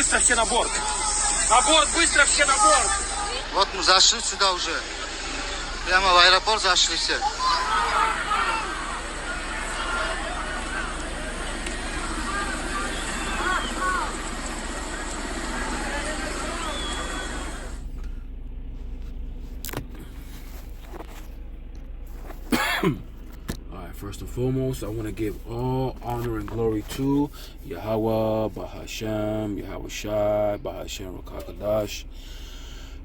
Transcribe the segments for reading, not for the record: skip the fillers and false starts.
быстро все на борт. На борт, быстро все на борт. Вот мы зашли сюда уже. Прямо в аэропорт зашли все. Alright, first and foremost, I want to give all honor and glory to Yahweh, Bahashem, Yahweh Shai, Bahashem Rakakadash.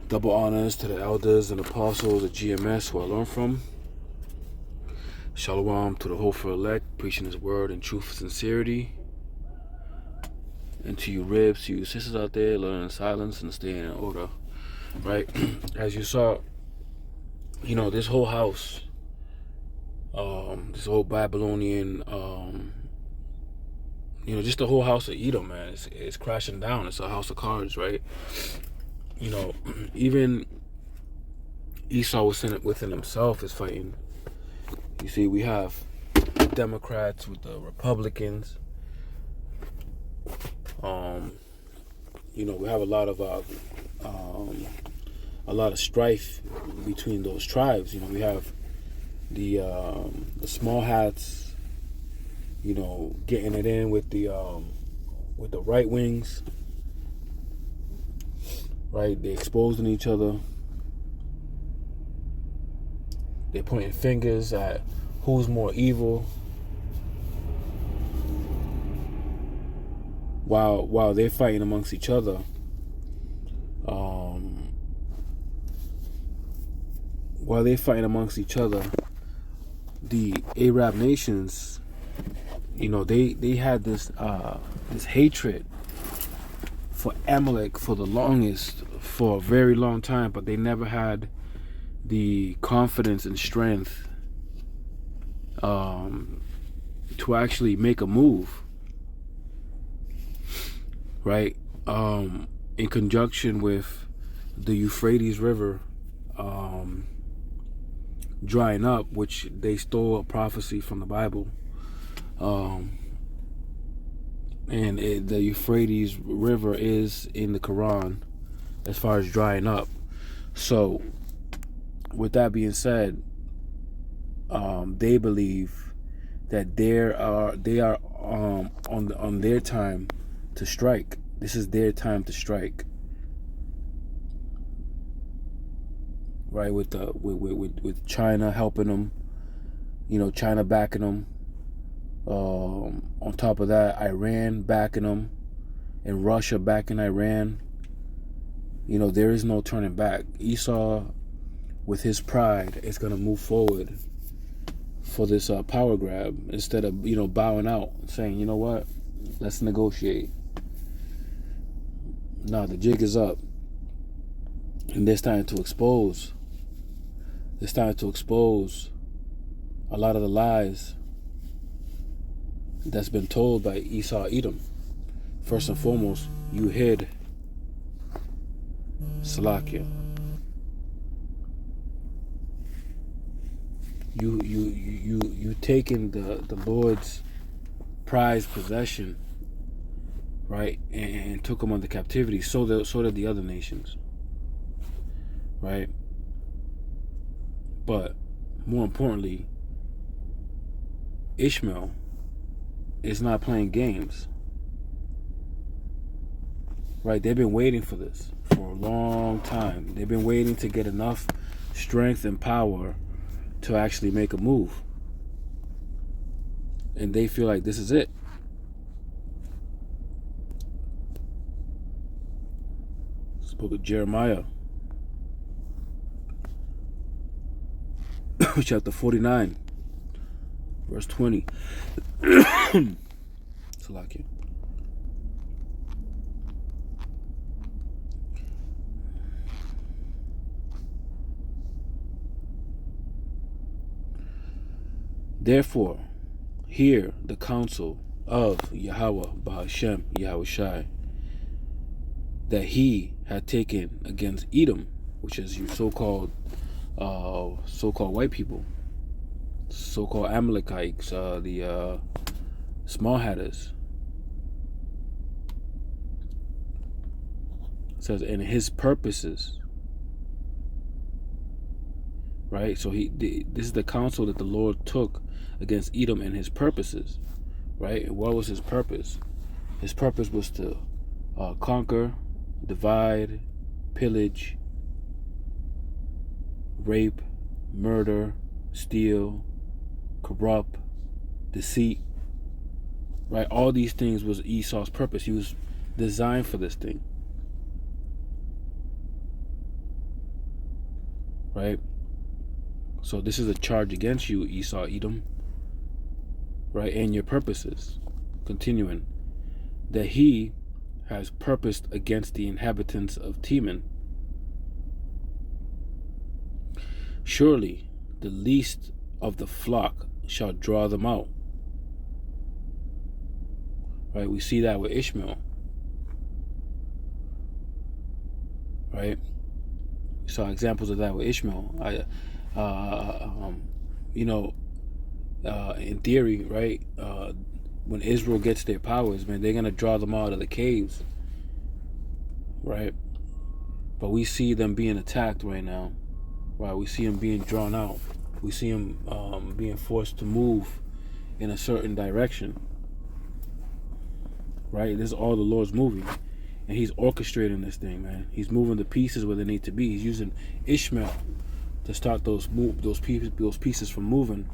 Double honors to the elders and apostles of GMS who I learned from. Shalom to the hopeful elect, preaching his word in truth and sincerity. And to you ribs, to you sisters out there, learning in silence and staying in order. Right? As you saw, you know, this whole house, this whole Babylonian, you know, just the whole house of Edom, man, it's crashing down. It's a house of cards, right? You know, even Esau within himself is fighting. You see, we have the Democrats with the Republicans. You know, we have a lot of strife between those tribes. You know, we have the small hats, you know, getting it in with the right wings, right? They're exposing each other. They're pointing fingers at who's more evil, while they're fighting amongst each other. While they're fighting amongst each other, the Arab nations, you know, they had this hatred for Amalek for a very long time, but they never had the confidence and strength to actually make a move, right? In conjunction with the Euphrates River drying up, which they stole a prophecy from the Bible, and the Euphrates River is in the Quran as far as drying up. So with that being said, they believe that they are on their time to strike. This is their time to strike, right? With China helping them, you know, China backing them. On top of that, Iran backing them, and Russia backing Iran. You know, there is no turning back. Esau, with his pride, is going to move forward for this power grab instead of, you know, bowing out and saying, you know what, let's negotiate. No, the jig is up, and they're starting to expose. They're starting to expose a lot of the lies that's been told by Esau Edom. First and foremost, you hid Salakia. You taken the Lord's prized possession, right, and took them under captivity. So did the other nations, right? But more importantly, Ishmael is not playing games, right? They've been waiting for this for a long time. They've been waiting to get enough strength and power to actually make a move, and they feel like this is it. Book of Jeremiah, chapter 49, verse 20. Salakia. Therefore, hear the counsel of Yahweh Bahashem, Yahweh Shai, that he had taken against Edom, which is your so-called white people, so-called Amalekites, the small hatters, says, and his purposes. Right? So this is the counsel that the Lord took against Edom and his purposes. Right? And what was his purpose? His purpose was to conquer, divide, pillage, rape, murder, steal, corrupt, deceit. Right? All these things was Esau's purpose. He was designed for this thing. Right? So this is a charge against you, Esau, Edom. Right? And your purposes. Continuing. That he has purposed against the inhabitants of Teman. Surely the least of the flock shall draw them out. Right? We see that with Ishmael. Right? We saw examples of that with Ishmael. In theory, right? When Israel gets their powers, man, they're gonna draw them out of the caves, right? But we see them being attacked right now, right? We see them being drawn out. We see them being forced to move in a certain direction, right? This is all the Lord's moving, and He's orchestrating this thing, man. He's moving the pieces where they need to be. He's using Ishmael to start those pieces from moving.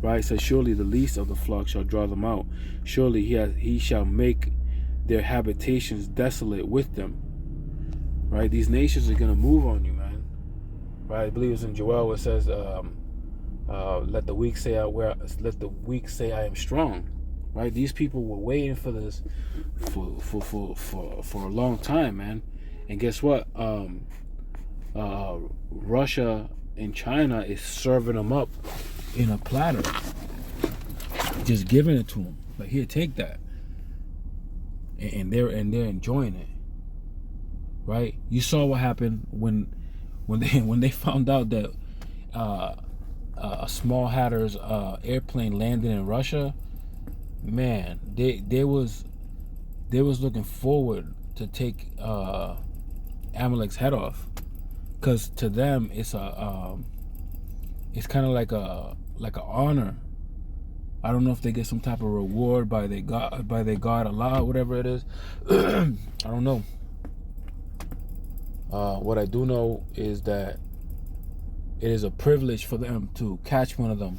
Right? It says, surely the least of the flock shall draw them out. Surely he shall make their habitations desolate with them. Right? These nations are gonna move on you, man. Right? I believe it's in Joel where it says, let the weak say I am strong. Right? These people were waiting for this for a long time, man. And guess what? Russia and China is serving them up in a platter, just giving it to them. Like, here, take that, and they're enjoying it. Right? You saw what happened when they found out that a small hatter's airplane landed in Russia. Man, they was looking forward to take Amalek's head off, because to them it's it's kind of like an honor. I don't know if they get some type of reward by their God, Allah, whatever it is. I don't know. What I do know is that it is a privilege for them to catch one of them,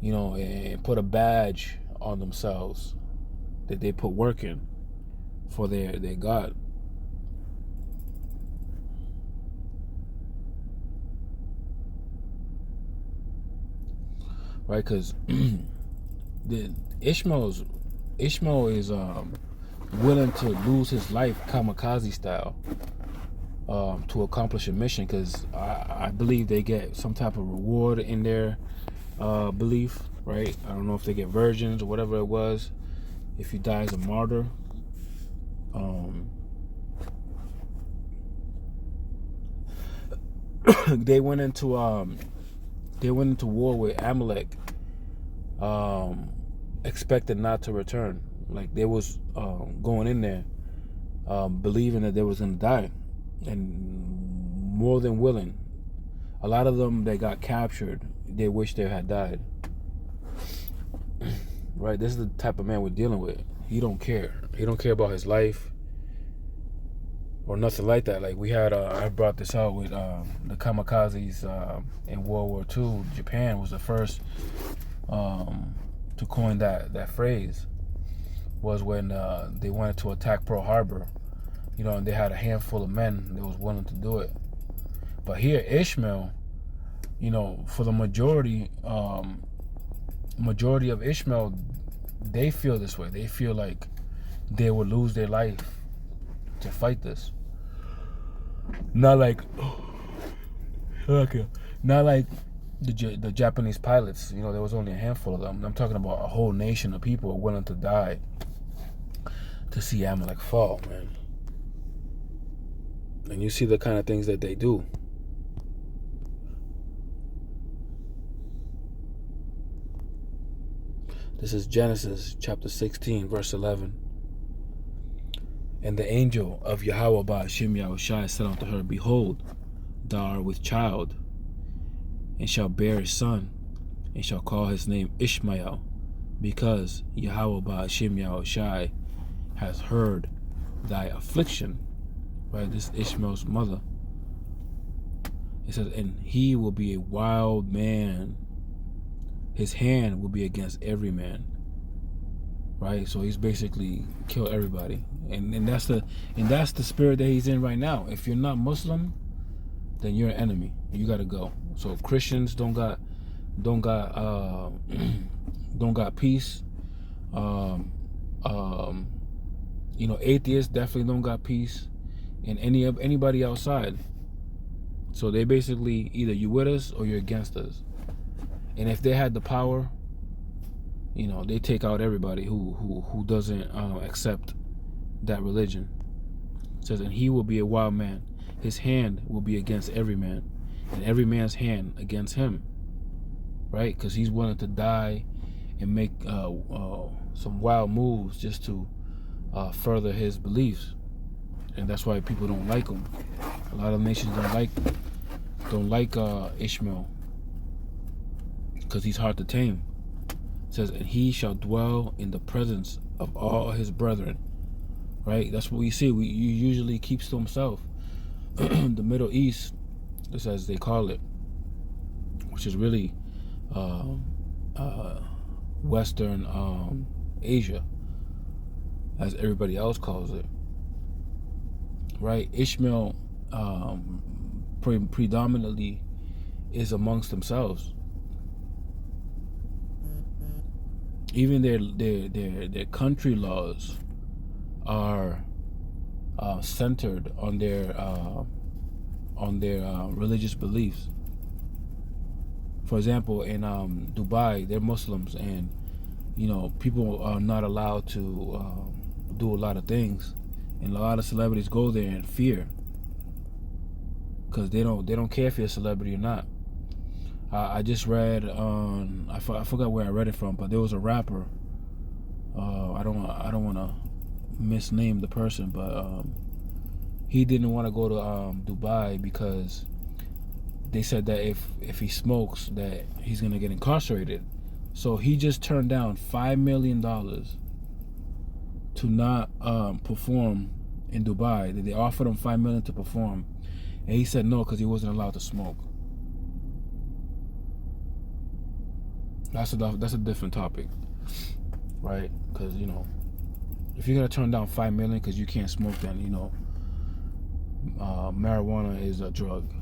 and put a badge on themselves that they put work in for their God. Right? Because Ishmael is willing to lose his life kamikaze style to accomplish a mission, because I believe they get some type of reward in their belief, right? I don't know if they get virgins or whatever it was if you die as a martyr. They went into war with Amalek, expected not to return. Like, they was going in there believing that they was gonna die, and more than willing. A lot of them that got captured, they wish they had died. Right? This is the type of man we're dealing with. He don't care. He don't care about his life or nothing like that. Like, we had, I brought this out with the kamikazes in World War II. Japan was the first to coin that phrase. Was when they wanted to attack Pearl Harbor, and they had a handful of men that was willing to do it. But here, Ishmael, for the majority of Ishmael, they feel this way. They feel like they would lose their life to fight this. Not like the Japanese pilots. There was only a handful of them. I'm talking about a whole nation of people willing to die to see Amalek fall, man. And you see the kind of things that they do. This is Genesis chapter 16, verse 11. And the angel of Yahweh Ba'ashim Yahushai said unto her, Behold, thou art with child, and shalt bear a son, and shall call his name Ishmael, because Yahweh Ba'ashim Yahushai has heard thy affliction. Right, this is Ishmael's mother. It says, and he will be a wild man. His hand will be against every man. Right, so he's basically kill everybody, and that's the spirit that he's in right now. If you're not Muslim, then you're an enemy. You gotta go. So Christians don't got peace. Atheists definitely don't got peace, and anybody outside. So they basically either you with us or you're against us. And if they had the power, they take out everybody who doesn't accept that religion. It says, and he will be a wild man. His hand will be against every man, and every man's hand against him. Right? Because he's willing to die and make some wild moves just to further his beliefs. And that's why people don't like him. A lot of nations don't like Ishmael, because he's hard to tame. It says, and he shall dwell in the presence of all his brethren. Right? That's what we see. He usually keeps to himself. The Middle East, just as they call it, which is really Western Asia, as everybody else calls it. Right? Ishmael predominantly is amongst themselves. Even their country laws are centered on their religious beliefs. For example, in Dubai, they're Muslims, and people are not allowed to do a lot of things, and a lot of celebrities go there in fear, because they don't care if you're a celebrity or not. I just read on I forgot where I read it from, but there was a rapper. I don't want to misname the person, but he didn't want to go to Dubai because they said that if he smokes, that he's gonna get incarcerated. So he just turned down $5 million to not perform in Dubai. They offered him $5 million to perform, and he said no because he wasn't allowed to smoke. That's a different topic, right? Because if you're gonna turn down $5 million because you can't smoke, then marijuana is a drug.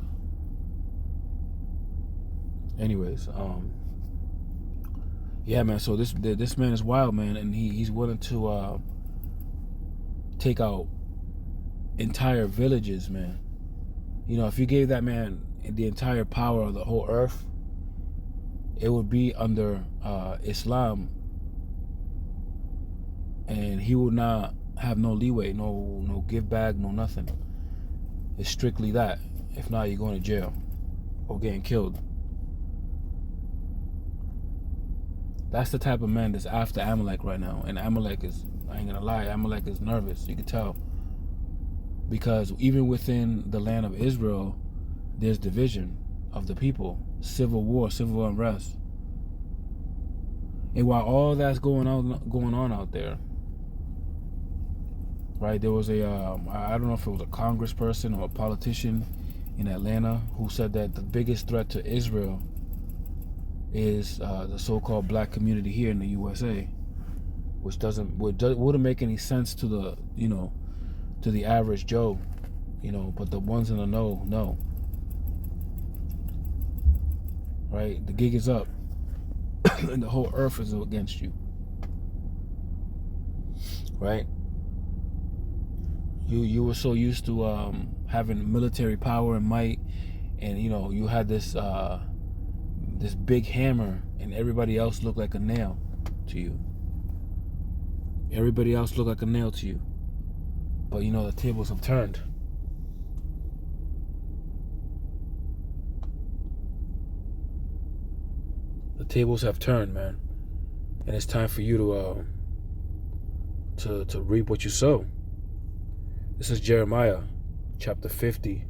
Anyways, yeah, man. So this man is wild, man, and he's willing to take out entire villages, man. If you gave that man the entire power of the whole earth, it would be under Islam, and he would not have no leeway, no give back, no nothing. It's strictly that. If not, you're going to jail or getting killed. That's the type of man that's after Amalek right now. And Amalek is, I ain't gonna lie, Amalek is nervous. You can tell. Because even within the land of Israel, there's division of the people. Civil war, civil unrest. And while all that's going on out there, right, there was I don't know if it was a congressperson or a politician in Atlanta who said that the biggest threat to Israel is the so-called black community here in the USA, which wouldn't make any sense to the to the average Joe, but the ones in the know. Right, the gig is up, and the whole earth is against you. Right, you were so used to having military power and might, and you had this big hammer, and everybody else looked like a nail to you. Everybody else looked like a nail to you. But the tables have turned. The tables have turned, man. And it's time for you to reap what you sow. This is Jeremiah chapter 50,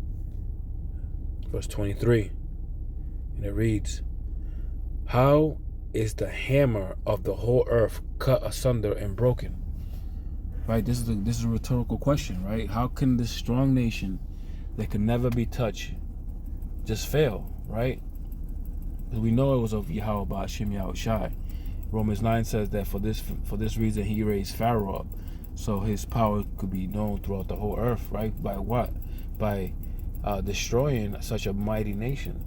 verse 23. And it reads, how is the hammer of the whole earth cut asunder and broken? Right, this is a rhetorical question, right? How can this strong nation that can never be touched just fail, right? Because we know it was of Yahweh Ba'ashem Yahushai. Romans 9 says that for this reason he raised Pharaoh up, so his power could be known throughout the whole earth, right? By what? By destroying such a mighty nation,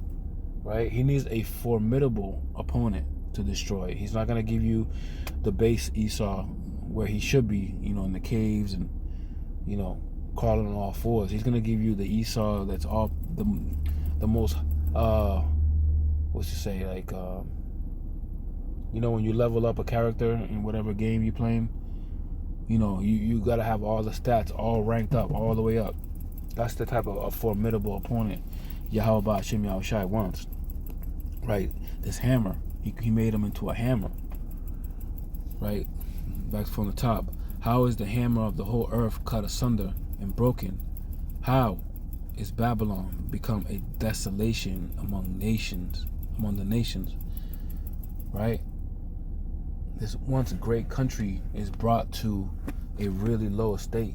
right? He needs a formidable opponent to destroy. He's not going to give you the base Esau where he should be, in the caves and, crawling on all fours. He's going to give you the Esau that's all the most, when you level up a character in whatever game you're playing, you got to have all the stats all ranked up, all the way up. That's the type of a formidable opponent Yahweh Ba'ashem Yahushai wants, right? This hammer, he made him into a hammer, right? Back from the top. How is the hammer of the whole earth cut asunder and broken? How is Babylon become a desolation among the nations, right? This once great country is brought to a really low estate.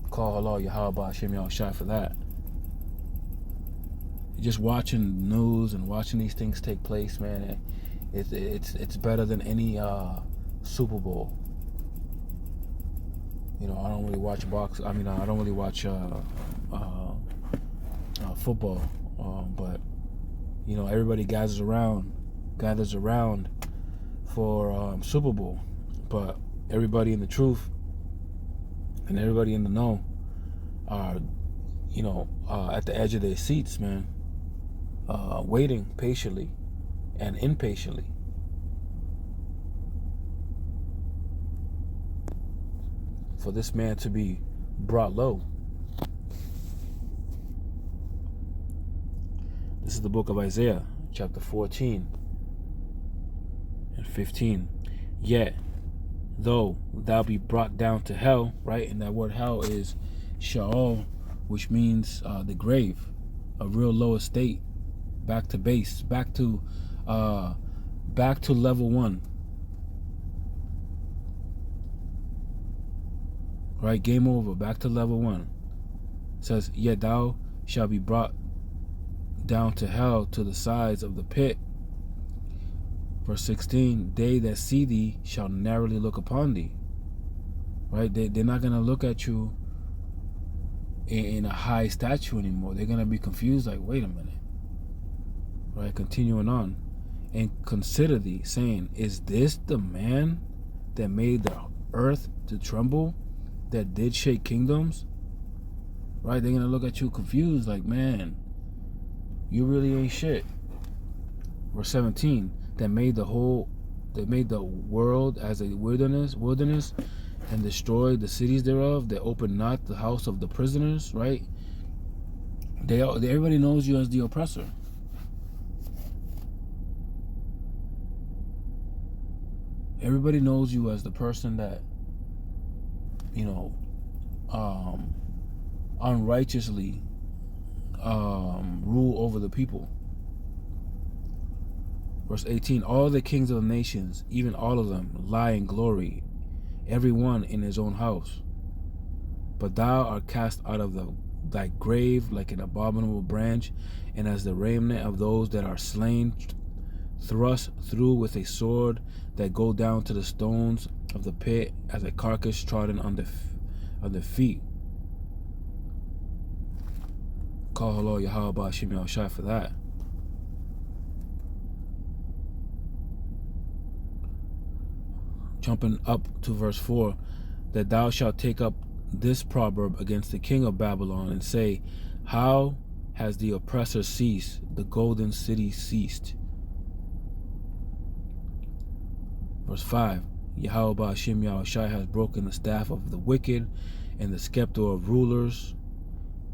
Call Allah Yahweh Ba'ashem Yahushai for that. Just watching news and watching these things take place, man, it's better than any Super Bowl. I don't really watch I don't really watch football, but everybody gathers around for Super Bowl, but everybody in the truth and everybody in the know are at the edge of their seats, man, waiting patiently and impatiently for this man to be brought low. This is the book of Isaiah, chapter 14 and 15. Yet, though thou be brought down to hell, right? And that word hell is Sheol, which means the grave, a real low estate, back to base, back to level 1. Right, game over, back to level 1. It says, yet thou shalt be brought down to hell, to the sides of the pit. Verse 16, they that see thee shall narrowly look upon thee. Right, they're not going to look at you in a high statue anymore. They're going to be confused, like, wait a minute. Right, continuing on. And consider thee, saying, is this the man that made the earth to tremble, that did shake kingdoms? Right, they're gonna look at you confused, like, man, you really ain't shit. Verse 17, that made the world as a wilderness, and destroyed the cities thereof, that opened not the house of the prisoners. Right, everybody knows you as the oppressor. Everybody knows you as the person that unrighteously rule over the people. Verse 18, all the kings of the nations, even all of them, lie in glory, every one in his own house. But thou art cast out of thy grave like an abominable branch, and as the remnant of those that are slain, thrust through with a sword, that go down to the stones of the pit, as a carcass trodden on the feet. Call Allah Yahweh Ba'ashem Yahushai for that. Jumping up to verse 4, that thou shalt take up this proverb against the king of Babylon, and say, how has the oppressor ceased, the golden city ceased? Verse 5, Yahweh Ba'ashem Yahushai has broken the staff of the wicked and the scepter of rulers.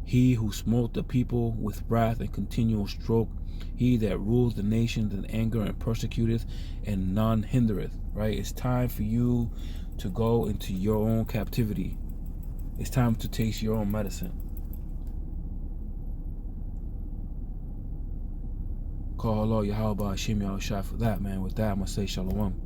He who smote the people with wrath and continual stroke, he that rules the nations in anger and persecuteth, and none hindereth. Right? It's time for you to go into your own captivity. It's time to taste your own medicine. Call Allah Yahweh Hashem Yahweh Shai for that, man. With that, I'm going to say Shalom.